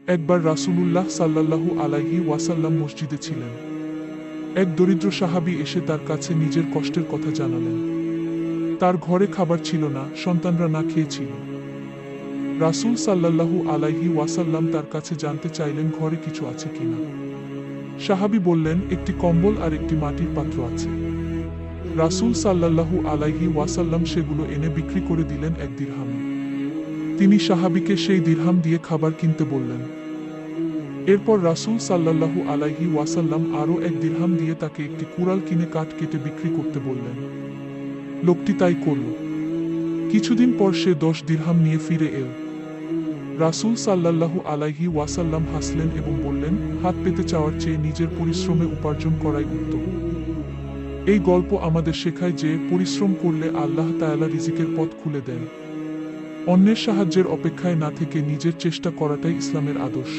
একবার রাসূলুল্লাহ সাল্লাল্লাহু আলাইহি ওয়াসাল্লাম মসজিদে ছিলেন। এক দরিদ্র সাহাবী এসে তার কাছে নিজের কষ্টের কথা জানালেন। তার ঘরে খাবার ছিল না, সন্তানরা না খেয়েছিল। রাসূল সাল্লাল্লাহু আলাইহি ওয়াসাল্লাম তার কাছে জানতে চাইলেন ঘরে কিছু আছে কিনা। সাহাবী বললেন, একটি কম্বল আর একটি মাটির পাত্র আছে। রাসূল সাল্লাল্লাহু আলাইহি ওয়াসাল্লাম সেগুলো এনে বিক্রি করে দিলেন 1 দিরহামে। তিনি সাহাবীকে সেই দিরহাম দিয়ে খাবার কিনতে বললেন। এরপর রাসূল সাল্লাল্লাহু আলাইহি ওয়াসাল্লাম আরও 1 দিরহাম দিয়ে তাকে একটি কুড়াল কিনে কাঠ কেটে বিক্রি করতে বললেন। লোকটি তাই করল। কিছুদিন পর সে 10 দিরহাম নিয়ে ফিরে এল। রাসূল সাল্লাল্লাহু আলাইহি ওয়াসাল্লাম হাসলেন এবং বললেন, হাত পেতে চাওয়ার চেয়ে নিজের পরিশ্রমে উপার্জন করাই উত্তম। এই গল্প আমাদের শেখায় যে পরিশ্রম করলে আল্লাহ তাআলা রিজিকের পথ খুলে দেন। অন্যের সাহায্যের অপেক্ষায় না থেকে নিজের চেষ্টা করাটাই ইসলামের আদর্শ।